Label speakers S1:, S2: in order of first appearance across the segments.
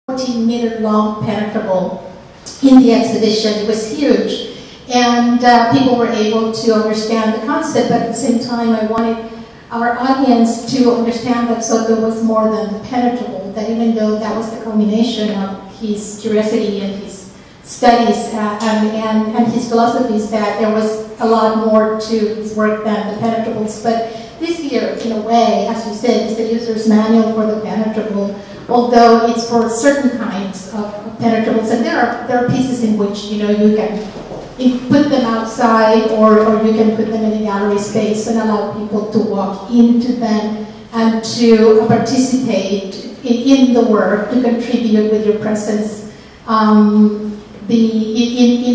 S1: 14-meter long penetrable in the exhibition. It was huge. And people were able to understand the concept, but at the same time I wanted our audience to understand that Soto was more than the penetrable, that even though that was the culmination of his curiosity and his studies and his philosophies, that there was a lot more to his work than the penetrables. But this here, in a way, as you said, is the user's manual for the penetrable, although it's for certain kinds of penetrables. And there are pieces in which, you know, you can put them outside, or you can put them in a gallery space and allow people to walk into them and to participate in the work, to contribute with your presence in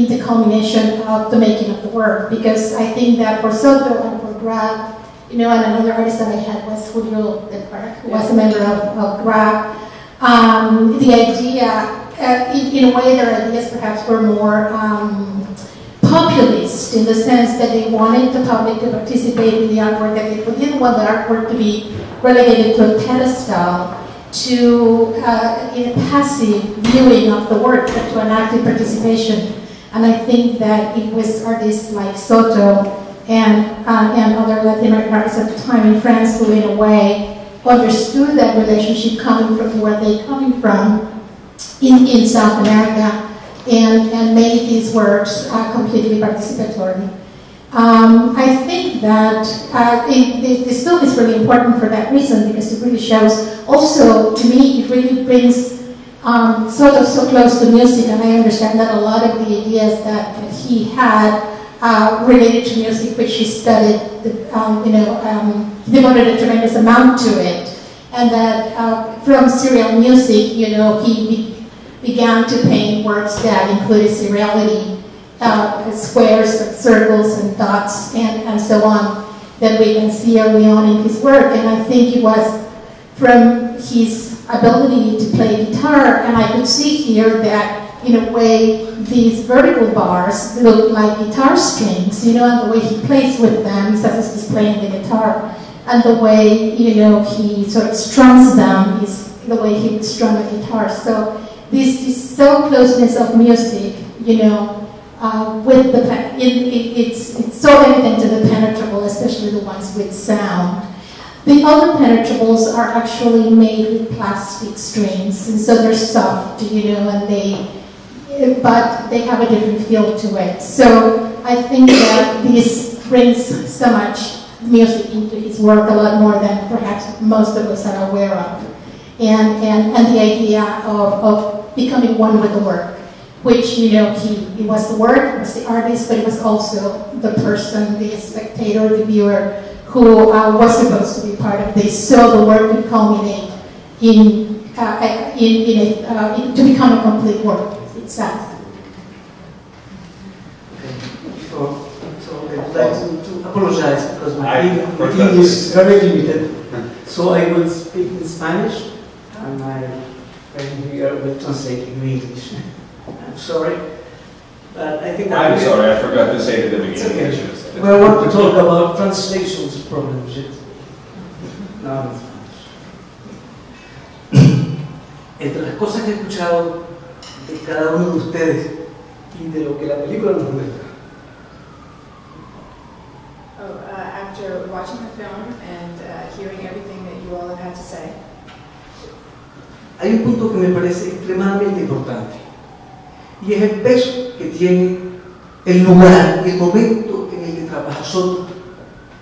S1: the culmination of the making of the work. Because I think that for Soto and for Grab, you know, and another artist that I had was Julio, who was a member of Grab, the idea, in a way, their ideas perhaps were more populist, in the sense that they wanted the public to participate in the artwork, that they didn't want the artwork to be relegated to a pedestal, to in a passive viewing of the work, but to an active participation. And I think that it was artists like Soto and other Latin American artists at the time in France who, in a way, understood that relationship coming from where they're coming from in South America, and made these works completely participatory. I think that this film is really important for that reason, because it really shows, also to me, it really brings Soto so close to music, and I understand that a lot of the ideas that he had related to music, which he studied, devoted a tremendous amount to it, and that from serial music, you know, he began to paint works that included seriality, squares and circles and dots and so on, that we can see early on in his work. And I think it was from his ability to play guitar, and I could see here that, in a way, these vertical bars look like guitar strings, you know, and the way he plays with them, as if he's playing the guitar, and the way, you know, he sort of strums them is the way he would strum a guitar. So this so closeness of music, you know, with the it's so evident to the penetrable, especially the ones with sound. The other penetrables are actually made with plastic strings, and so they're soft, you know, and but they have a different feel to it. So I think that this brings so much music into his work, a lot more than perhaps most of us are aware of. And the idea of becoming one with the work, which, you know, he was the work, was the artist, but he was also the person, the spectator, the viewer, who was supposed to be part of this, so the work could culminate to become a complete work itself.
S2: So I'd like to apologize, because my English is very limited. So I will speak in Spanish, and my friend here will translate in English. I'm sorry, but I think that
S3: I'm sorry, I forgot to say it at the beginning.
S2: Okay. We want to talk about translations problems. No, entre las cosas que he escuchado de cada uno de ustedes y de lo que la película nos muestra.
S4: After watching the film and hearing everything that you all have had to say,
S2: hay un punto que me parece extremadamente importante, y es el peso que tiene el lugar y el momento en el que trabaja Soto,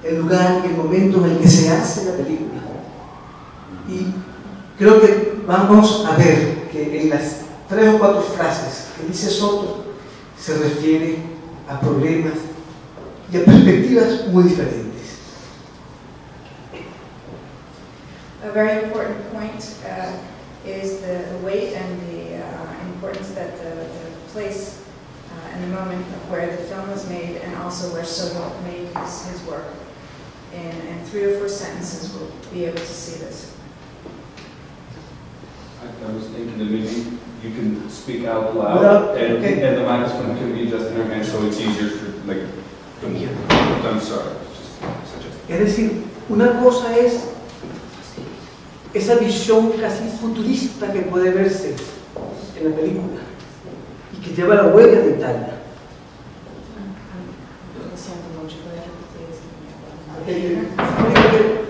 S2: el lugar y el momento en el que se hace la película. Y creo que vamos a ver que en las 3 o 4 frases que dice Soto se refiere a problemas y a perspectivas muy diferentes.
S4: a very important point is the weight and the importance that the place and the moment of where the film was made, and also where Soto made his work. In 3 or 4 sentences, we'll be able to see this.
S3: I was thinking that maybe you can speak out loud, and the microphone can be just in your hand, so it's easier for, like, I'm sorry.
S2: Es decir, una cosa es esa visión casi futurista que puede verse en la película y que lleva la huella de Italia.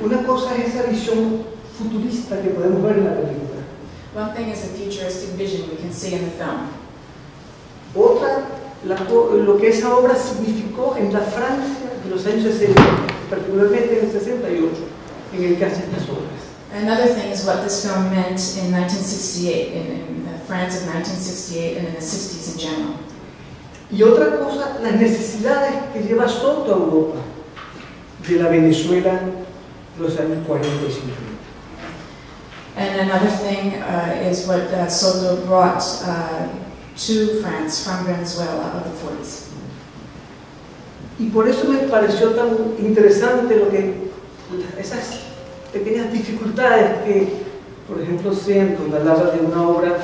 S2: Una cosa es esa visión futurista que podemos ver en la película.
S4: One thing is the futuristic vision we can see in the film.
S2: Otra, lo que esa obra significó en la Francia de los años 60, particularmente en el 68, en el que hace estas obras.
S4: Another thing is what this film meant in 1968, in France of 1968 and in the 60s in general.
S2: Y otra cosa, las necesidades que lleva Soto a Europa, de la Venezuelan de los años 40 y 50.
S4: And another thing is what Soto brought to France from Venezuela of the 40s.
S2: Y por eso me pareció tan interesante esas pequeñas dificultades que, por ejemplo, siento cuando hablaba de una obra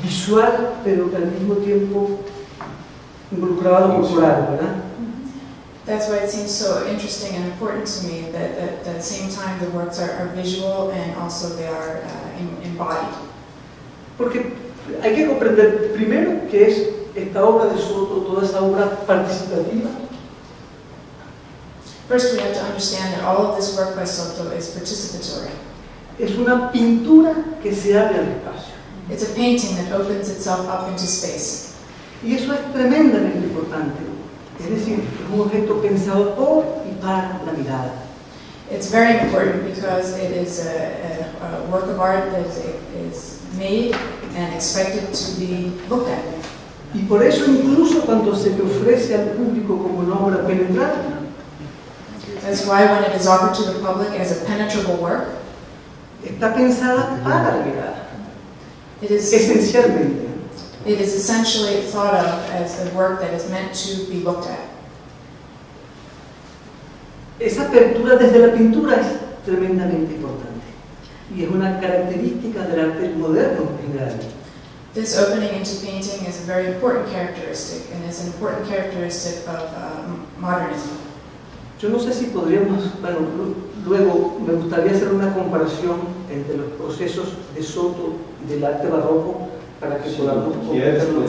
S2: visual, pero que al mismo tiempo involucraba lo cultural, ¿verdad?
S4: That's why it seems so interesting and important to me that at the same time the works are visual and also they are embodied.
S2: Porque hay que comprender primero que es esta obra de Soto, toda esa obra participativa.
S4: First, we have to understand that all of this work by Soto is participatory.
S2: Es una pintura que se abre al espacio.
S4: It's a painting that opens itself up into space.
S2: Y eso es tremendamente importante. Es decir, es un objeto pensado por y para la mirada.
S4: It's very important because it is a work of art that is made and expected to be looked at.
S2: Y por eso incluso cuando se te ofrece al público como una obra penetrante,
S4: that's why when it is offered to the public as a penetrable work,
S2: está pensada para la mirada.
S4: It is
S2: esencialmente.
S4: It is essentially thought of as a work that is meant to be looked at.
S2: Esa apertura desde la pintura es tremendamente importante y es una característica del arte moderno en general.
S4: This opening into painting is a very important characteristic and is an important characteristic of modernism.
S2: Yo no sé si podríamos, bueno, luego me gustaría hacer una comparación entre los procesos de Soto y del arte barroco para que podamos comprenderlo.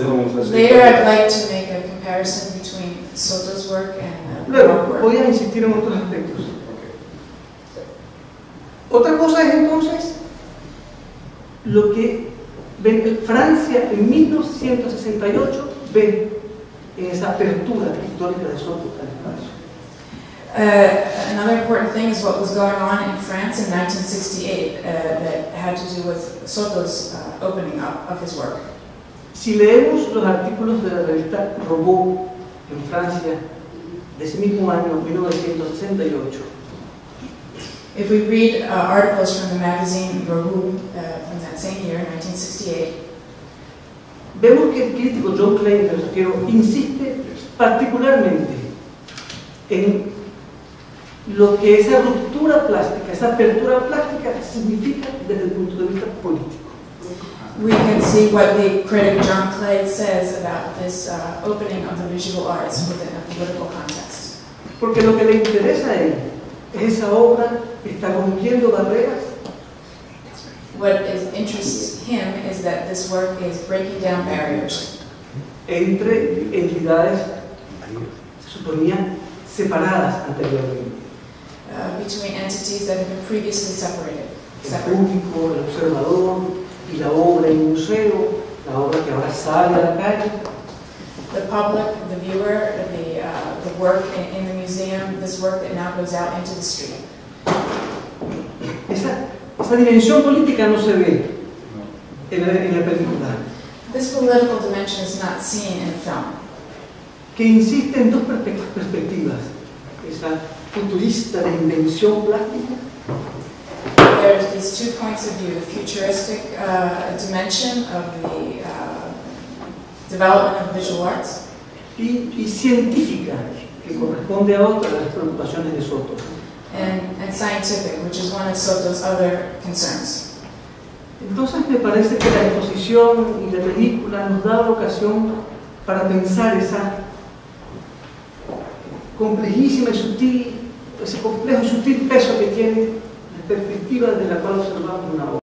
S4: Later I'd like to make a comparison between Soto's work and
S2: luego,
S4: work.
S2: voy a insistir en otros aspectos. Otra cosa es entonces lo que Francia en 1968 ve en esa apertura pictórica de Soto al espacio.
S4: Another important thing is what was going on in France in 1968 that had to do with Soto's opening up of his work.
S2: Si leemos los artículos de la revista Robot en Francia de ese mismo año, 1968,
S4: if we read articles from the magazine Robot from that same year, 1968,
S2: vemos que el crítico John Klein, me refiero, insiste particularmente en lo que esa ruptura plástica, esa apertura plástica significa desde el punto de vista político.
S4: We can see what the critic John Clay says about this opening of the visual arts within a political context.
S2: Porque lo que le interesa a él es esa obra que está rompiendo barreras.
S4: What interests him is that this work is breaking down barriers
S2: Entre entidades, se suponía, separadas anteriormente.
S4: Between entities that have been previously separated.
S2: El público, el observador y la obra en el museo, la obra que ahora sale a la calle.
S4: The public, the viewer, the work in the museum, this work that now goes out into the street.
S2: Esa dimensión política no se ve en la película.
S4: This political dimension is not seen in the film.
S2: Que insiste en dos perspectivas. Esa futurista de invención plástica.
S4: There's these two points of view: the futuristic dimension of the development of visual arts,
S2: y científica, que corresponde a otra de las preocupaciones de Soto.
S4: and scientific, which is one of Soto's other concerns.
S2: Entonces me parece que la exposición y la película nos da la ocasión para pensar esa complejísima y sutil, ese complejo y sutil peso que tiene la perspectiva de la cual observamos una obra.